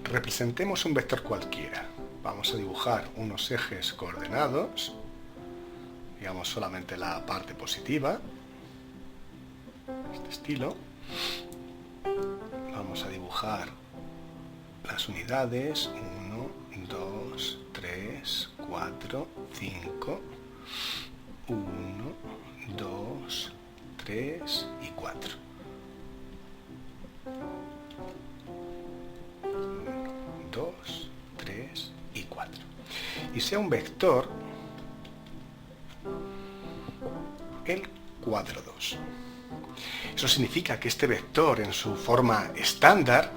Representemos un vector cualquiera. Vamos a dibujar unos ejes coordenados, digamos solamente la parte positiva, este estilo. Vamos a dibujar las unidades 1, 2, 3, 4, 5, 1, 2, 3 y 4. 2, 3 y 4. Y sea un vector el cuadro 2. Eso significa que este vector en su forma estándar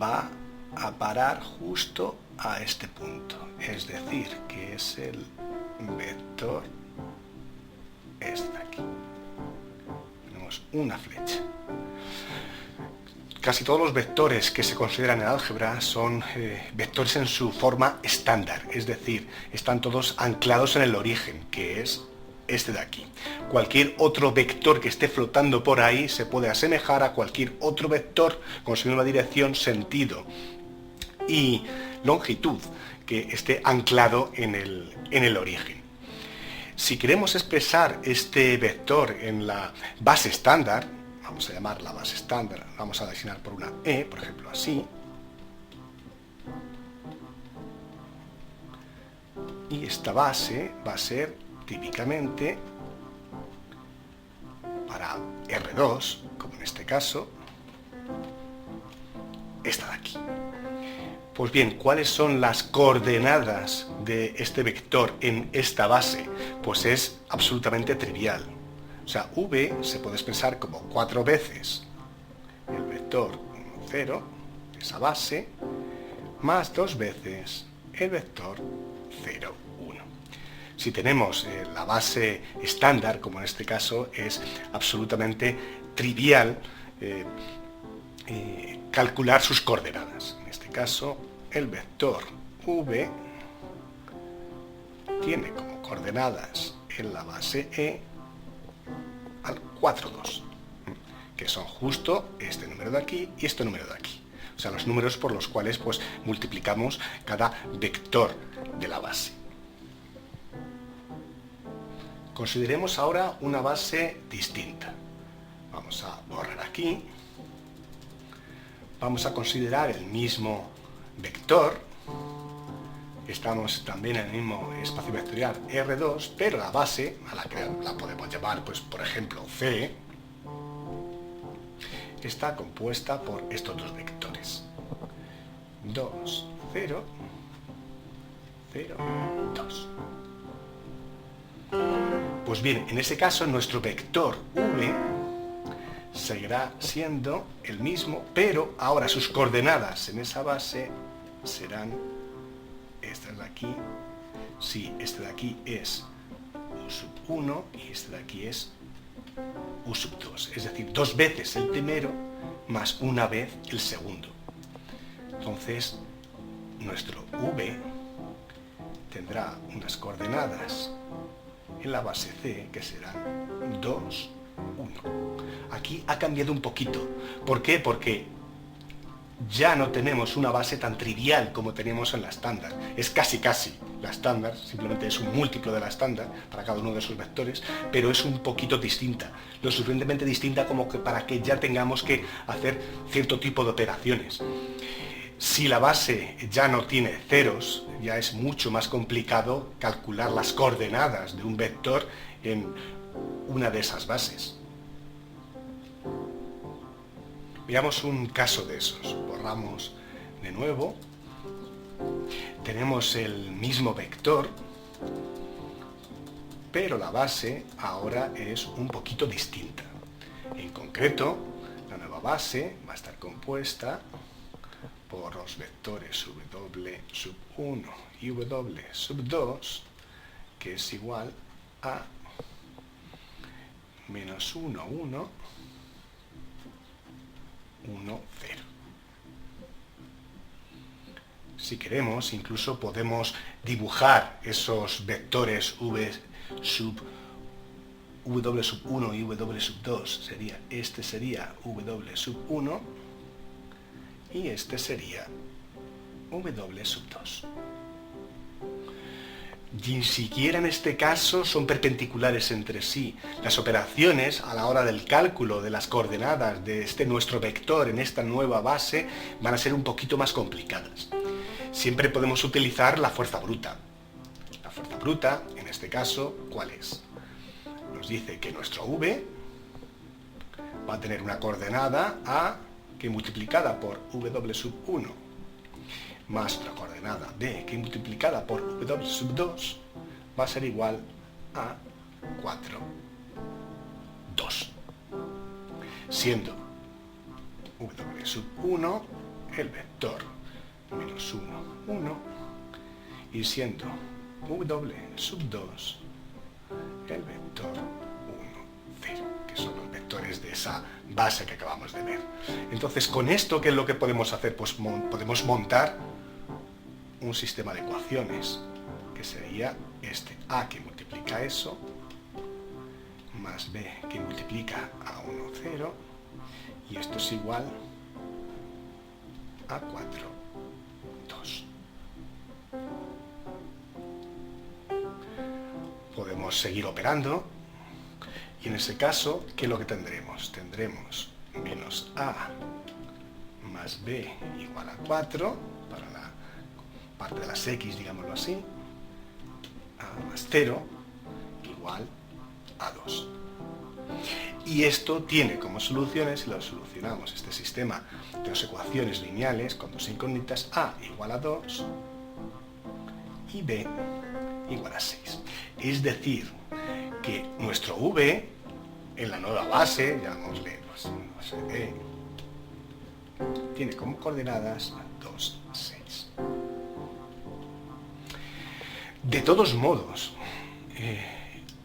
va a parar justo a este punto. Es decir, que es el vector este de aquí. Tenemos una flecha. Casi todos los vectores que se consideran en álgebra son vectores en su forma estándar, es decir, están todos anclados en el origen, que es este de aquí. Cualquier otro vector que esté flotando por ahí se puede asemejar a cualquier otro vector con su misma dirección, sentido y longitud que esté anclado en el origen. Si queremos expresar este vector en la base estándar, vamos a llamar la base estándar, vamos a designar por una E, por ejemplo así. Y esta base va a ser típicamente para R2, como en este caso, esta de aquí. Pues bien, ¿cuáles son las coordenadas de este vector en esta base? Pues es absolutamente trivial. O sea, V se puede expresar como 4 veces el vector 1, 0, esa base, más 2 veces el vector 0, 1. Si tenemos la base estándar, como en este caso, es absolutamente trivial calcular sus coordenadas. En este caso, el vector V tiene como coordenadas en la base E al 4, 2, que son justo este número de aquí y este número de aquí. O sea, los números por los cuales pues multiplicamos cada vector de la base. Consideremos ahora una base distinta. Vamos a borrar aquí. Vamos a considerar el mismo vector. Estamos también en el mismo espacio vectorial R2, pero la base, a la que la podemos llamar, pues por ejemplo, C, está compuesta por estos dos vectores. 2, 0, 0, 2. Pues bien, en ese caso nuestro vector V seguirá siendo el mismo, pero ahora sus coordenadas en esa base serán estas de aquí. Si este de aquí es U sub 1 y este de aquí es U sub 2, es decir, 2 veces el primero más una vez el segundo. Entonces, nuestro V tendrá unas coordenadas en la base C que serán 2, 1. Aquí ha cambiado un poquito. ¿Por qué? Porque ya no tenemos una base tan trivial como teníamos en la estándar. Es casi la estándar, simplemente es un múltiplo de la estándar para cada uno de esos vectores, pero es un poquito distinta, lo suficientemente distinta como que para que ya tengamos que hacer cierto tipo de operaciones. Si la base ya no tiene ceros, ya es mucho más complicado calcular las coordenadas de un vector en una de esas bases. Veamos un caso de esos. Borramos de nuevo. Tenemos el mismo vector, pero la base ahora es un poquito distinta. En concreto, la nueva base va a estar compuesta por los vectores w sub 1 y w sub 2, que es igual a menos 1, 1, 1, 0. Si queremos, incluso podemos dibujar esos vectores w sub 1 y w sub 2. Este sería w sub 1 y este sería w sub 2. Ni siquiera en este caso son perpendiculares entre sí. Las operaciones a la hora del cálculo de las coordenadas de nuestro vector en esta nueva base van a ser un poquito más complicadas. Siempre podemos utilizar la fuerza bruta. La fuerza bruta, en este caso, ¿cuál es? Nos dice que nuestro v va a tener una coordenada a que multiplicada por w sub 1 más otra coordenada b que multiplicada por w sub 2 va a ser igual a 4, 2. Siendo w sub 1 el vector menos 1, 1, y siendo w sub 2 el vector 1, 0, que son los vectores de esa base que acabamos de ver. Entonces, con esto, ¿qué es lo que podemos hacer? Pues podemos montar un sistema de ecuaciones, que sería este a que multiplica eso, más b que multiplica a 1, 0, y esto es igual a 4, 2. Podemos seguir operando, y en ese caso, ¿qué es lo que tendremos? Tendremos menos a más b igual a 4, para la parte de las x, digámoslo así, a más 0 igual a 2. Y esto tiene como soluciones, si lo solucionamos, este sistema de dos ecuaciones lineales con dos incógnitas, a igual a 2 y b igual a 6. Es decir, que nuestro v en la nueva base, llamémosle base e, tiene como coordenadas 2, 6. De todos modos,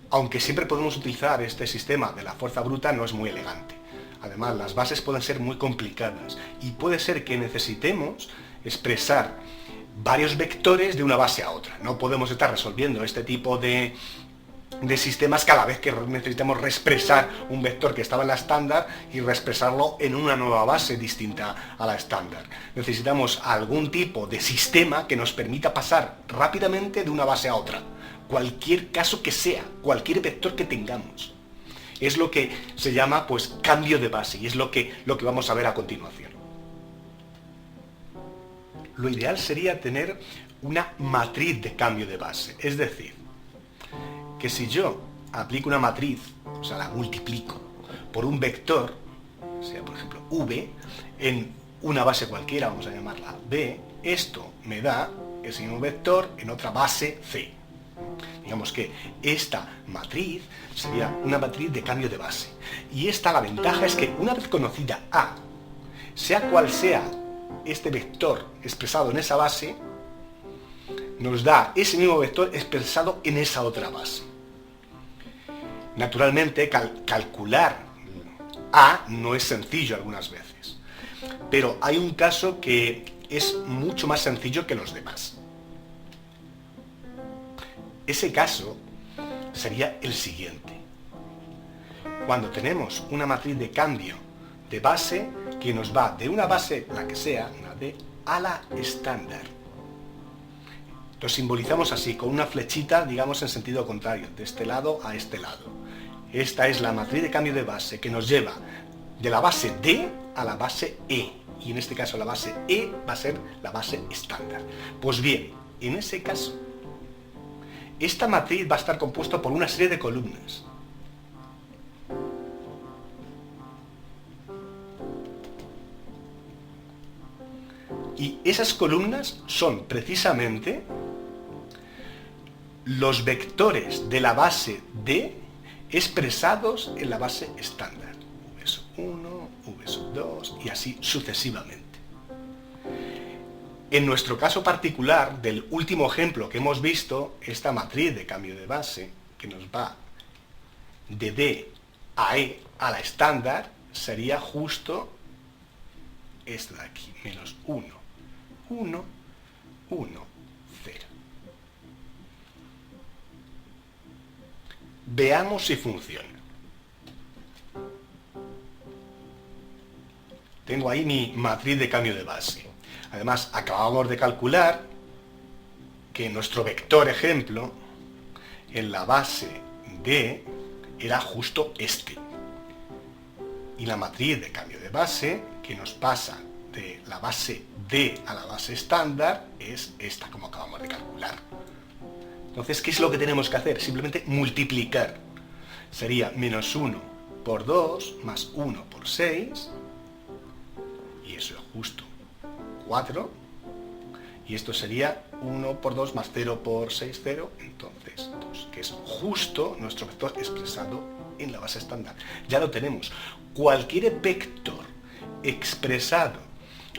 aunque siempre podemos utilizar este sistema de la fuerza bruta, no es muy elegante. Además, las bases pueden ser muy complicadas y puede ser que necesitemos expresar varios vectores de una base a otra. No podemos estar resolviendo este tipo de sistemas cada vez que necesitamos reexpresar un vector que estaba en la estándar y reexpresarlo en una nueva base distinta a la estándar. Necesitamos algún tipo de sistema que nos permita pasar rápidamente de una base a otra. Cualquier caso que sea, cualquier vector que tengamos. Es lo que se llama, pues, cambio de base, y es lo que vamos a ver a continuación. Lo ideal sería tener una matriz de cambio de base, es decir, que si yo aplico una matriz, o sea, la multiplico por un vector, sea por ejemplo v, en una base cualquiera, vamos a llamarla b, esto me da ese mismo vector en otra base c. Digamos que esta matriz sería una matriz de cambio de base. Y la ventaja es que una vez conocida a, sea cual sea este vector expresado en esa base, nos da ese mismo vector expresado en esa otra base. Naturalmente, calcular a no es sencillo algunas veces, pero hay un caso que es mucho más sencillo que los demás. Ese caso sería el siguiente. Cuando tenemos una matriz de cambio de base que nos va de una base, la que sea, una D, a la estándar. Lo simbolizamos así, con una flechita, digamos, en sentido contrario, de este lado a este lado. Esta es la matriz de cambio de base que nos lleva de la base D a la base E. Y en este caso la base E va a ser la base estándar. Pues bien, en ese caso, esta matriz va a estar compuesta por una serie de columnas. Y esas columnas son precisamente los vectores de la base D expresados en la base estándar. V sub 1, V sub 2 y así sucesivamente. En nuestro caso particular, del último ejemplo que hemos visto, esta matriz de cambio de base, que nos va de D a E a la estándar, sería justo esta de aquí, menos 1, 1, 1, 0. Veamos si funciona. Tengo ahí mi matriz de cambio de base. Además, acabamos de calcular que nuestro vector ejemplo en la base D era justo este. Y la matriz de cambio de base, que nos pasa de la base D a la base estándar, es esta, como acabamos de calcular. Entonces, ¿qué es lo que tenemos que hacer? Simplemente multiplicar. Sería menos 1 por 2 más 1 por 6, y eso es justo 4, y esto sería 1 por 2 más 0 por 6, 0, entonces 2, que es justo nuestro vector expresado en la base estándar. Ya lo tenemos. Cualquier vector expresado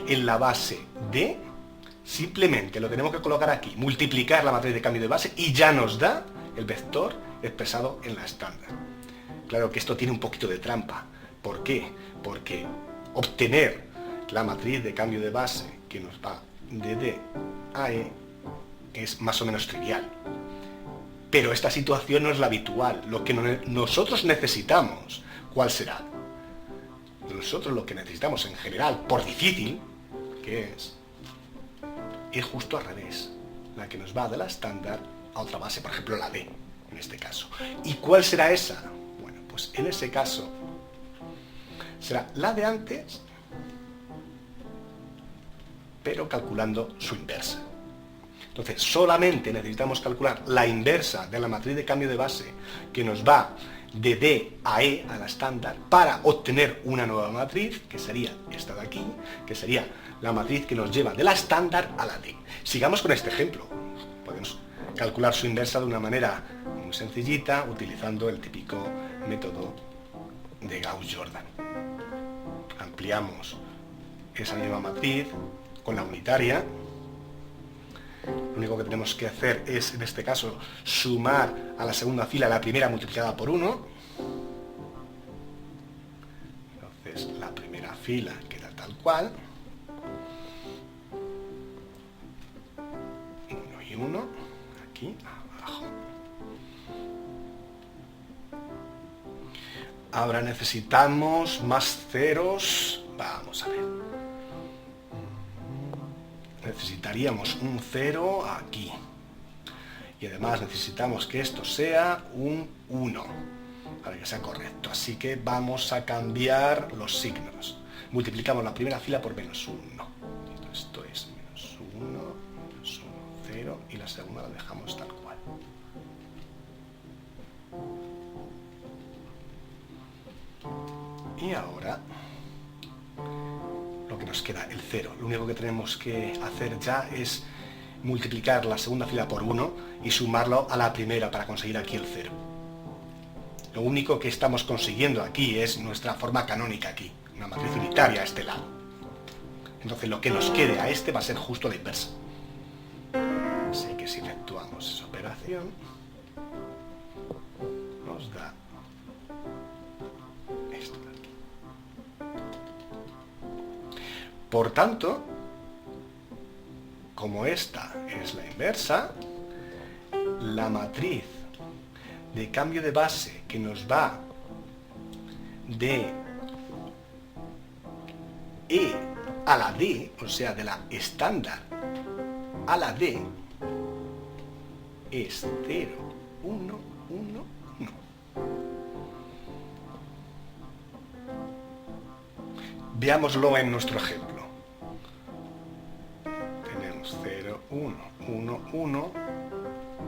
en la base D, simplemente lo tenemos que colocar aquí, multiplicar la matriz de cambio de base y ya nos da el vector expresado en la estándar. Claro que esto tiene un poquito de trampa. ¿Por qué? Porque obtener la matriz de cambio de base que nos va de D a E es más o menos trivial. Pero esta situación no es la habitual. Lo que nosotros necesitamos, ¿cuál será? Nosotros lo que necesitamos en general, por difícil, que es justo al revés. La que nos va de la estándar a otra base, por ejemplo la D, en este caso. ¿Y cuál será esa? Bueno, pues en ese caso será la de antes, pero calculando su inversa. Entonces, solamente necesitamos calcular la inversa de la matriz de cambio de base que nos va de D a E, a la estándar, para obtener una nueva matriz, que sería esta de aquí, que sería la matriz que nos lleva de la estándar a la D. Sigamos con este ejemplo. Podemos calcular su inversa de una manera muy sencillita, utilizando el típico método de Gauss-Jordan. Ampliamos esa misma matriz con la unitaria. Lo único que tenemos que hacer es, en este caso, sumar a la segunda fila la primera multiplicada por 1. Entonces, la primera fila queda tal cual. 1 y 1, aquí abajo. Ahora necesitamos más ceros. Vamos a ver. Necesitaríamos un 0 aquí. Y además necesitamos que esto sea un 1 para que sea correcto. Así que vamos a cambiar los signos. Multiplicamos la primera fila por menos 1. Esto es menos 1, 0, y la segunda la dejamos tal cual. Y ahora lo que nos queda, el 0. Lo único que tenemos que hacer ya es multiplicar la segunda fila por 1 y sumarlo a la primera para conseguir aquí el 0. Lo único que estamos consiguiendo aquí es nuestra forma canónica aquí, una matriz unitaria a este lado. Entonces lo que nos quede a este va a ser justo la inversa. Así que si efectuamos esa operación, nos da esto de aquí. Por tanto, como esta es la inversa, la matriz de cambio de base que nos va de E a la D, o sea, de la estándar a la D, es 0, 1, 1, 1. Veámoslo en nuestro ejemplo. Tenemos 0, 1, 1, 1.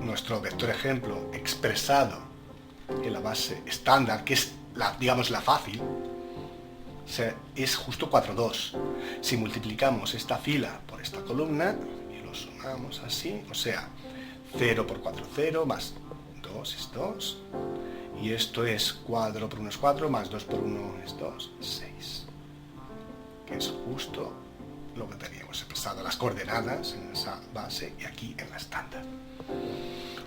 Nuestro vector ejemplo expresado en la base estándar, que es digamos la fácil, es justo 4, 2. Si multiplicamos esta fila por esta columna y lo sumamos así, o sea, 0 por 4, 0, más 2 es 2, y esto es 4 por 1 es 4, más 2 por 1 es 2, 6, que es justo lo que teníamos expresado, las coordenadas en esa base y aquí en la estándar.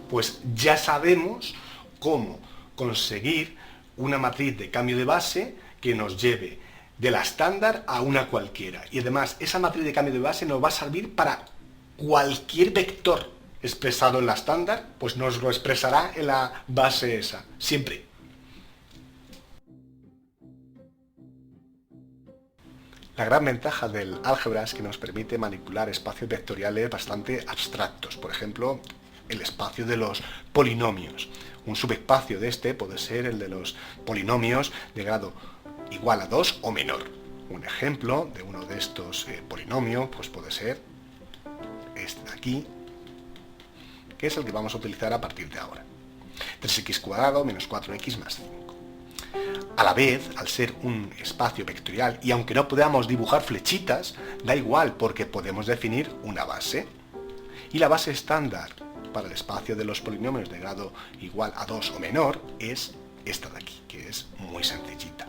Pues ya sabemos cómo conseguir una matriz de cambio de base que nos lleve de la estándar a una cualquiera. Y además, esa matriz de cambio de base nos va a servir para cualquier vector expresado en la estándar, pues nos lo expresará en la base esa, siempre. La gran ventaja del álgebra es que nos permite manipular espacios vectoriales bastante abstractos. Por ejemplo, el espacio de los polinomios. Un subespacio de este puede ser el de los polinomios de grado igual a 2 o menor. Un ejemplo de uno de estos polinomios pues puede ser este de aquí, que es el que vamos a utilizar a partir de ahora. 3x² menos 4x más 5. A la vez, al ser un espacio vectorial, y aunque no podamos dibujar flechitas, da igual porque podemos definir una base. Y la base estándar para el espacio de los polinomios de grado igual a 2 o menor es esta de aquí, que es muy sencillita.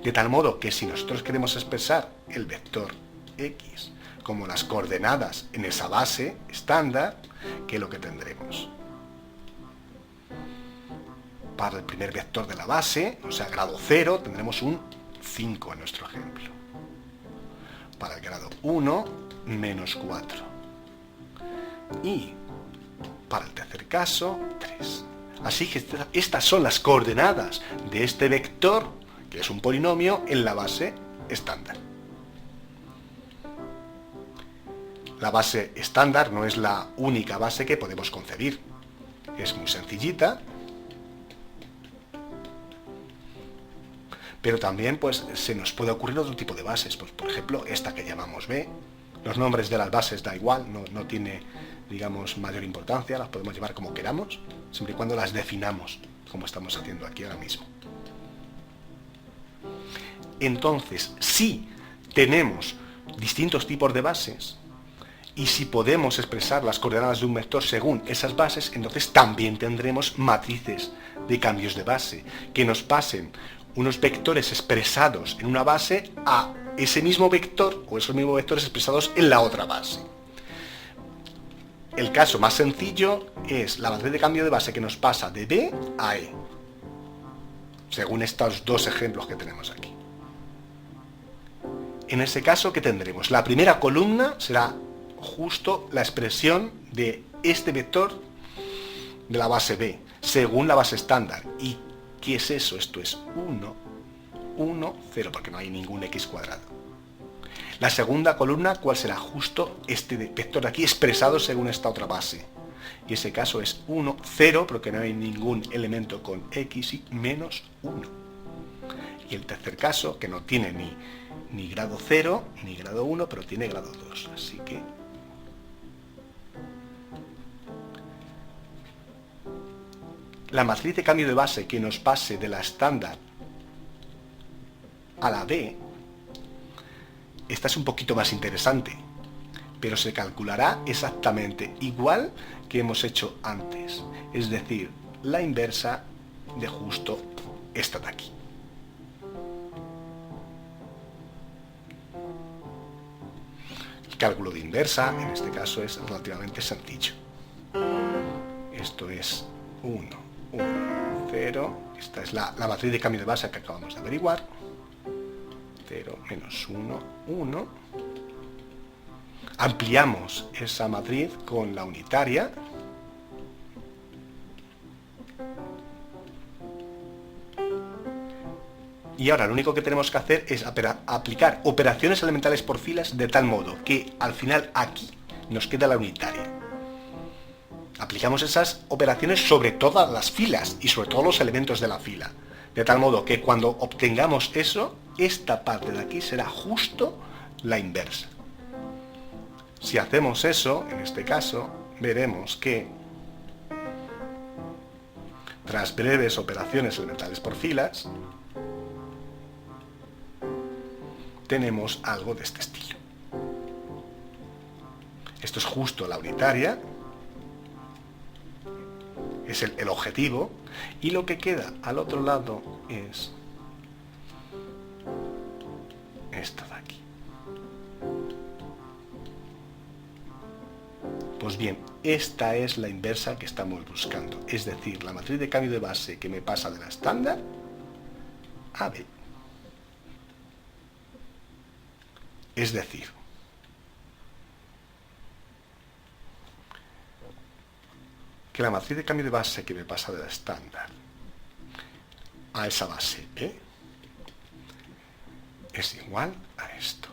De tal modo que si nosotros queremos expresar el vector x como las coordenadas en esa base estándar, ¿qué es lo que tendremos? Para el primer vector de la base, o sea, grado 0, tendremos un 5 en nuestro ejemplo. Para el grado 1, menos 4. Y para el tercer caso, 3. Así que estas son las coordenadas de este vector, que es un polinomio, en la base estándar. La base estándar no es la única base que podemos concebir. Es muy sencillita, pero también pues, se nos puede ocurrir otro tipo de bases. Pues, por ejemplo, esta que llamamos B. Los nombres de las bases da igual, no tiene, digamos, mayor importancia, las podemos llevar como queramos, siempre y cuando las definamos, como estamos haciendo aquí ahora mismo. Entonces, si tenemos distintos tipos de bases, y si podemos expresar las coordenadas de un vector según esas bases, entonces también tendremos matrices de cambios de base, que nos pasen unos vectores expresados en una base a ese mismo vector o esos mismos vectores expresados en la otra base. El caso más sencillo es la matriz de cambio de base que nos pasa de B a E, según estos dos ejemplos que tenemos aquí. En ese caso, ¿qué tendremos? La primera columna será justo la expresión de este vector de la base B, según la base estándar. ¿Y qué es eso? Esto es 1, 1, 0, porque no hay ningún x². La segunda columna, ¿cuál será? Justo este vector de aquí expresado según esta otra base. Y ese caso es 1, 0, porque no hay ningún elemento con x y menos 1. Y el tercer caso, que no tiene ni grado 0 ni grado 1, pero tiene grado 2. Así que la matriz de cambio de base que nos pase de la estándar a la B, esta es un poquito más interesante, pero se calculará exactamente igual que hemos hecho antes, es decir, la inversa de justo esta de aquí. El cálculo de inversa, en este caso, es relativamente sencillo. Esto es 1, 1, 0. Esta es la matriz de cambio de base que acabamos de averiguar. 0, menos 1, 1. Ampliamos esa matriz con la unitaria. Y ahora lo único que tenemos que hacer es aplicar operaciones elementales por filas de tal modo que al final aquí nos queda la unitaria. Aplicamos esas operaciones sobre todas las filas y sobre todos los elementos de la fila. De tal modo que cuando obtengamos eso, esta parte de aquí será justo la inversa. Si hacemos eso, en este caso, veremos que tras breves operaciones elementales por filas, tenemos algo de este estilo. Esto es justo la unitaria, es el objetivo, y lo que queda al otro lado es esto de aquí. Pues bien, esta es la inversa que estamos buscando. Es decir, la matriz de cambio de base que me pasa de la estándar a B. Es decir, que la matriz de cambio de base que me pasa de la estándar a esa base B es igual a esto.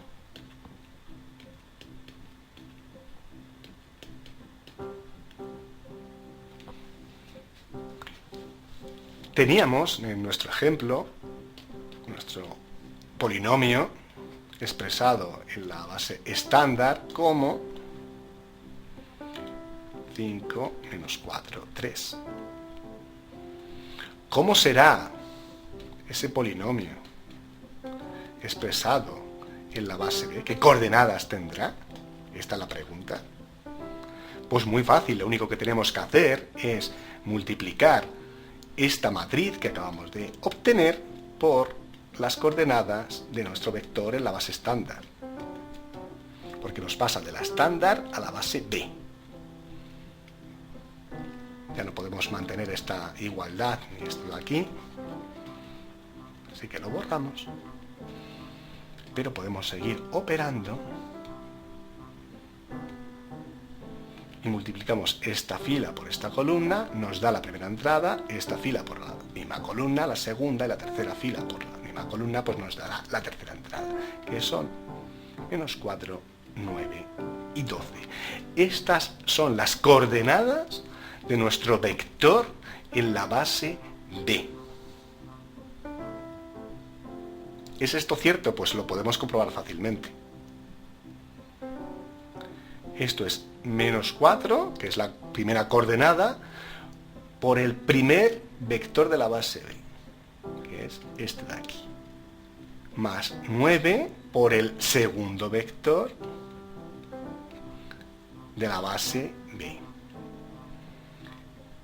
Teníamos en nuestro ejemplo, nuestro polinomio expresado en la base estándar como 5 menos 4, 3. ¿Cómo será ese polinomio expresado en la base B? ¿Qué coordenadas tendrá? Esta es la pregunta. Pues muy fácil, lo único que tenemos que hacer es multiplicar esta matriz que acabamos de obtener por las coordenadas de nuestro vector en la base estándar. Porque nos pasa de la estándar a la base B. Ya no podemos mantener esta igualdad ni esto de aquí. Así que lo borramos. Pero podemos seguir operando. Y multiplicamos esta fila por esta columna, nos da la primera entrada, esta fila por la misma columna, la segunda y la tercera fila por la misma columna, pues nos dará la tercera entrada, que son menos 4, 9 y 12. Estas son las coordenadas de nuestro vector en la base B. ¿Es esto cierto? Pues lo podemos comprobar fácilmente. Esto es menos 4, que es la primera coordenada, por el primer vector de la base B, que es este de aquí. Más 9 por el segundo vector de la base B.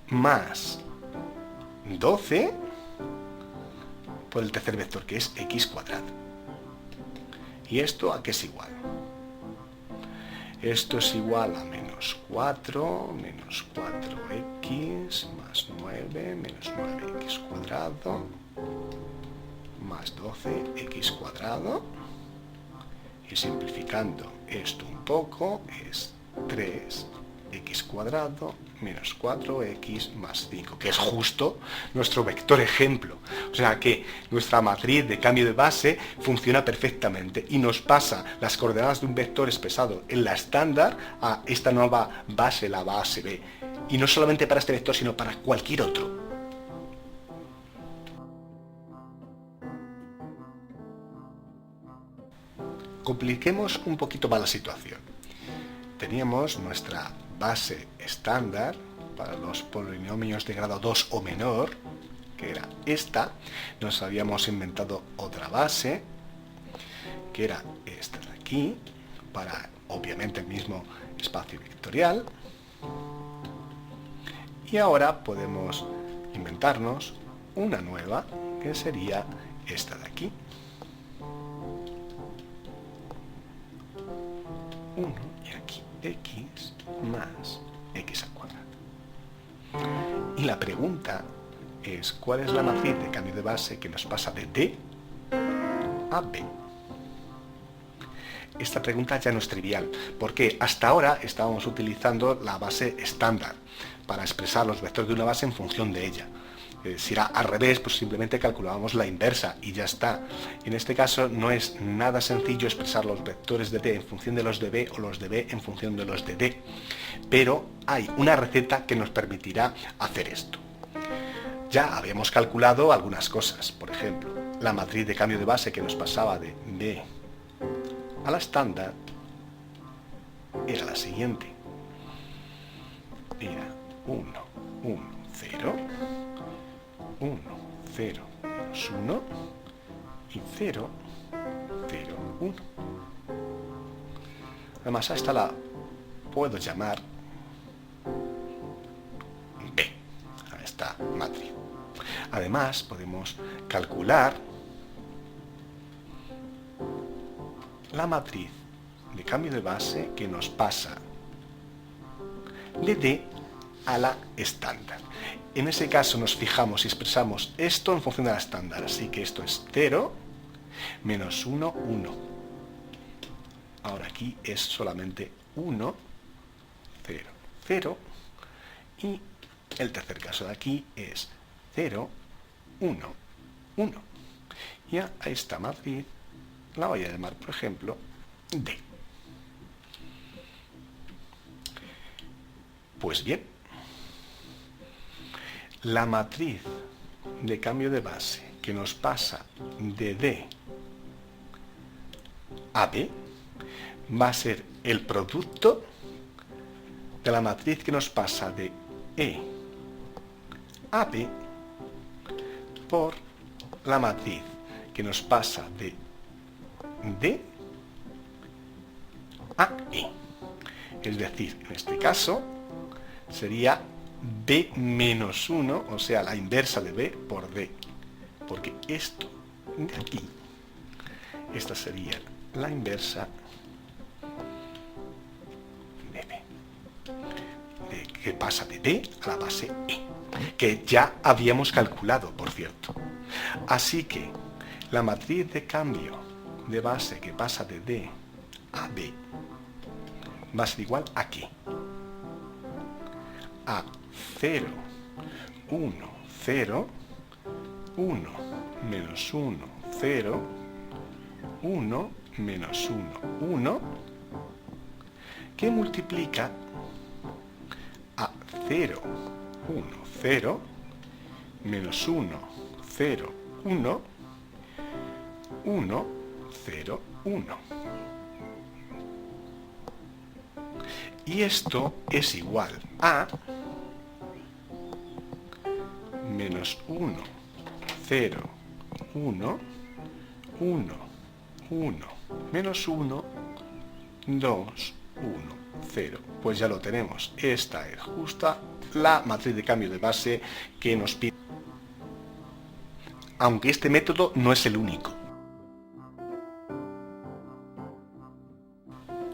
Más 12 por el tercer vector, que es x cuadrado. ¿Y esto a qué es igual? Esto es igual a menos 4 4x más 9 menos 9x cuadrado más 12x cuadrado. Y simplificando esto un poco es 3x cuadrado menos 4x más 5, que es justo nuestro vector ejemplo. O sea que nuestra matriz de cambio de base funciona perfectamente y nos pasa las coordenadas de un vector expresado en la estándar a esta nueva base, la base B. Y no solamente para este vector, sino para cualquier otro. Compliquemos un poquito más la situación. Teníamos nuestra base estándar para los polinomios de grado 2 o menor, que era esta. Nos habíamos inventado otra base, que era esta de aquí, para obviamente el mismo espacio vectorial. Y ahora podemos inventarnos una nueva, que sería esta de aquí. 1 y aquí x más x al cuadrado. Y la pregunta es, ¿cuál es la matriz de cambio de base que nos pasa de D a B? Esta pregunta ya no es trivial, porque hasta ahora estábamos utilizando la base estándar para expresar los vectores de una base en función de ella. Si era al revés, pues simplemente calculábamos la inversa y ya está. En este caso no es nada sencillo expresar los vectores de D en función de los de B o los de B en función de los de D. Pero hay una receta que nos permitirá hacer esto. Ya habíamos calculado algunas cosas. Por ejemplo, la matriz de cambio de base que nos pasaba de B a la estándar era la siguiente. Era 1, 1, 0... 1, 0, menos 1 y 0, 0, 1. Además, a esta la puedo llamar B, a esta matriz. Además, podemos calcular la matriz de cambio de base que nos pasa de D a la estándar. En ese caso nos fijamos y expresamos esto en función de la estándar. Así que esto es 0, menos 1, 1. Ahora aquí es solamente 1, 0, 0. Y el tercer caso de aquí es 0, 1, 1. Y a esta matriz la voy a llamar, por ejemplo, D. Pues bien, la matriz de cambio de base que nos pasa de D a B va a ser el producto de la matriz que nos pasa de E a B por la matriz que nos pasa de D a E. Es decir, en este caso sería B menos 1, o sea, la inversa de B por D. Porque esto de aquí, esta sería la inversa de B. Que pasa de D a la base E. Que ya habíamos calculado, por cierto. Así que la matriz de cambio de base que pasa de D a B va a ser igual a ¿qué? A 0, 1, 0, 1, menos 1, 0, 1, menos 1, 1, que multiplica a 0, 1, 0, menos 1, 0, 1, 1, 0, 1. Y esto es igual a menos 1, 0, 1, 1, 1, menos 1, 2, 1, 0. Pues ya lo tenemos. Esta es justa la matriz de cambio de base que nos pide. Aunque este método no es el único.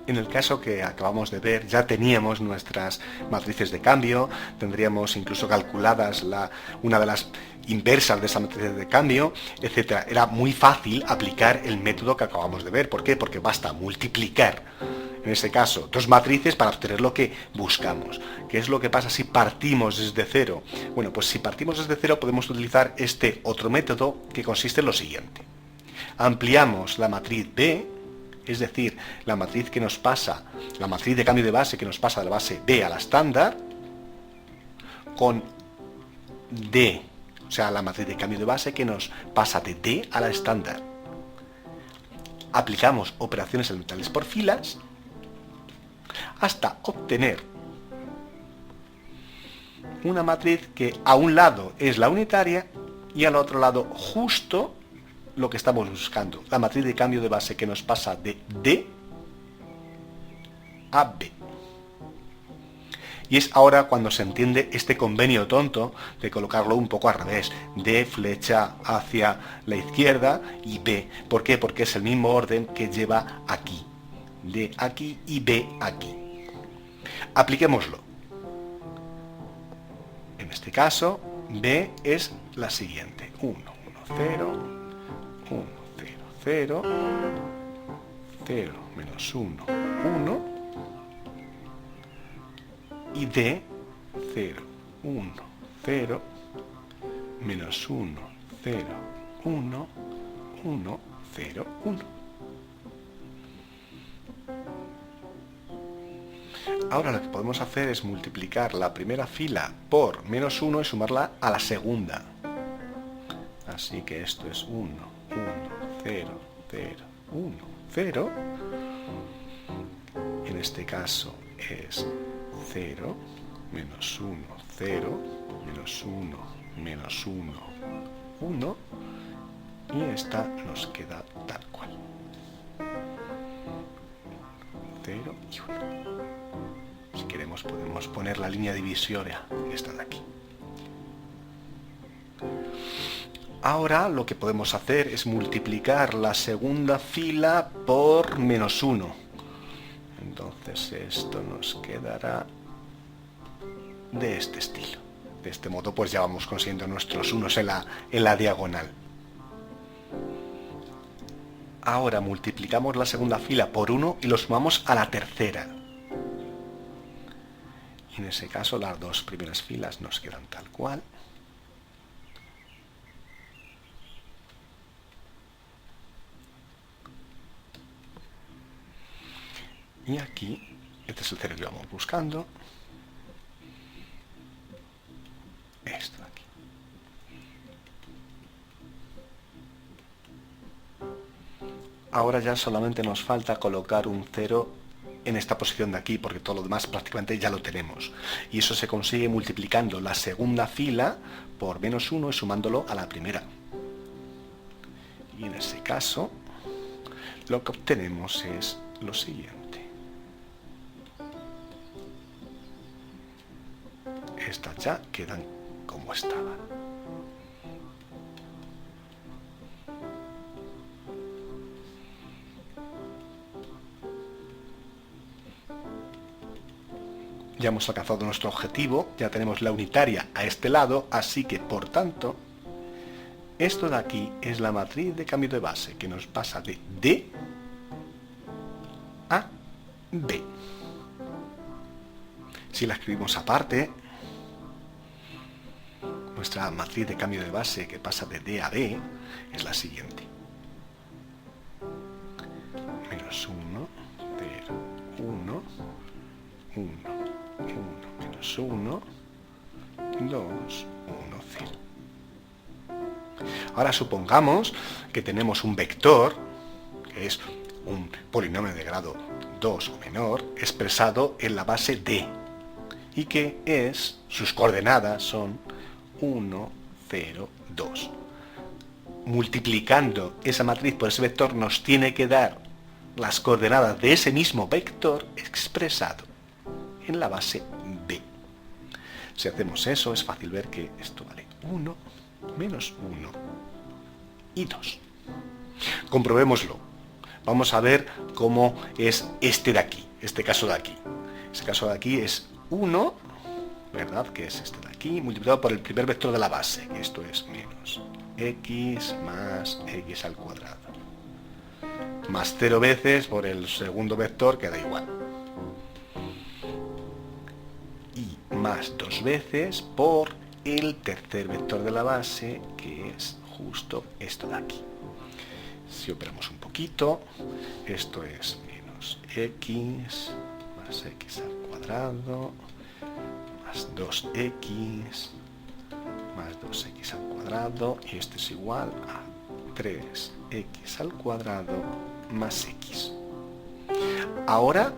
En el caso que acabamos de ver, ya teníamos nuestras matrices de cambio, tendríamos incluso calculadas una de las inversas de esa matriz de cambio, etc. Era muy fácil aplicar el método que acabamos de ver. ¿Por qué? Porque basta multiplicar, en este caso, dos matrices para obtener lo que buscamos. ¿Qué es lo que pasa si partimos desde cero? Bueno, pues si partimos desde cero podemos utilizar este otro método que consiste en lo siguiente. Ampliamos la matriz B, es decir, la matriz que nos pasa, la matriz de cambio de base que nos pasa de la base B a la estándar, con D, o sea, la matriz de cambio de base que nos pasa de D a la estándar. Aplicamos operaciones elementales por filas hasta obtener una matriz que a un lado es la unitaria y al otro lado justo lo que estamos buscando, la matriz de cambio de base que nos pasa de D a B. Y es ahora cuando se entiende este convenio tonto de colocarlo un poco al revés, D flecha hacia la izquierda y B. ¿Por qué? Porque es el mismo orden que lleva aquí, D aquí y B aquí. Apliquémoslo. En este caso, B es la siguiente, 1, 1, 0, 1, 0, 0, 0, menos 1, 1, y D, 0, 1, 0, menos 1, 0, 1, 1, 0, 1. Ahora lo que podemos hacer es multiplicar la primera fila por menos 1 y sumarla a la segunda. Así que esto es 1, 1, 0, 0, 1, 0. En este caso es 0, menos 1, 0, menos 1, menos 1, 1. Y esta nos queda tal cual. 0 y 1. Si queremos podemos poner la línea divisoria, esta de aquí. Ahora lo que podemos hacer es multiplicar la segunda fila por menos 1. Entonces esto nos quedará de este estilo. De este modo pues ya vamos consiguiendo nuestros unos en la diagonal. Ahora multiplicamos la segunda fila por 1 y lo sumamos a la tercera. Y en ese caso las dos primeras filas nos quedan tal cual. Y aquí, este es el cero que vamos buscando. Esto de aquí. Ahora ya solamente nos falta colocar un 0 en esta posición de aquí, porque todo lo demás prácticamente ya lo tenemos. Y eso se consigue multiplicando la segunda fila por -1 y sumándolo a la primera. Y en ese caso, lo que obtenemos es lo siguiente. Estas ya quedan como estaban. Ya hemos alcanzado nuestro objetivo, ya tenemos la unitaria a este lado, así que por tanto, esto de aquí es la matriz de cambio de base, que nos pasa de D a B. Si la escribimos aparte, nuestra matriz de cambio de base que pasa de D a B es la siguiente. -1, 0, 1, 1, 1, -1, 2, 1, 0. Ahora supongamos que tenemos un vector, que es un polinomio de grado 2 o menor, expresado en la base D, y que sus coordenadas son 1, 0, 2. Multiplicando esa matriz por ese vector nos tiene que dar las coordenadas de ese mismo vector expresado en la base B. Si hacemos eso, es fácil ver que esto vale 1, menos 1 y 2. Comprobémoslo. Vamos a ver cómo es este de aquí, este caso de aquí. Este caso de aquí es 1, ¿verdad? Que es este de aquí, multiplicado por el primer vector de la base, que esto es menos x más x al cuadrado. Más 0 veces por el segundo vector, que da igual. Y más 2 veces por el tercer vector de la base, que es justo esto de aquí. Si operamos un poquito, esto es menos x más x al cuadrado más 2x más 2x al cuadrado, y esto es igual a 3x al cuadrado más x. Ahora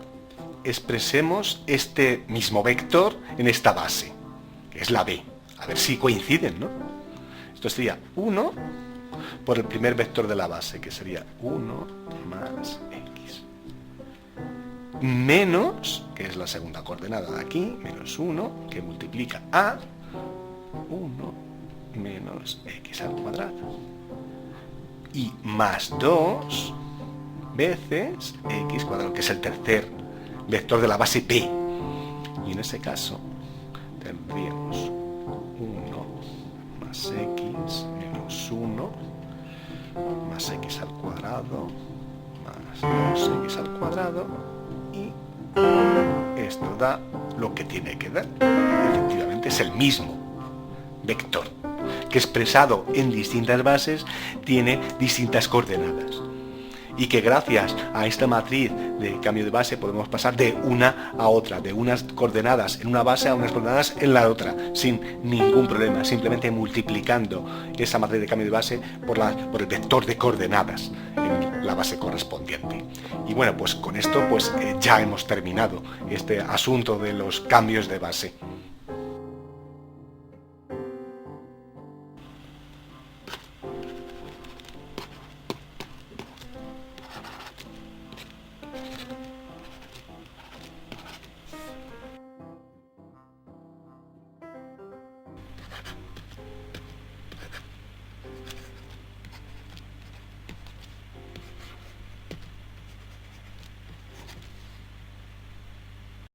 expresemos este mismo vector en esta base, que es la b. A ver si coinciden, ¿no? Esto sería 1 por el primer vector de la base, que sería 1 más x. Menos, que es la segunda coordenada de aquí, menos 1, que multiplica a 1 menos x al cuadrado. Y más 2 veces x cuadrado, que es el tercer vector de la base b. Y en ese caso tendríamos 1 más x menos 1 más x al cuadrado más 2x al cuadrado, y esto da lo que tiene que dar. Efectivamente es el mismo vector, que expresado en distintas bases tiene distintas coordenadas, y que gracias a esta matriz de cambio de base podemos pasar de una a otra, de unas coordenadas en una base a unas coordenadas en la otra, sin ningún problema, simplemente multiplicando esa matriz de cambio de base por el vector de coordenadas en la base correspondiente. Y bueno, pues con esto ya hemos terminado este asunto de los cambios de base.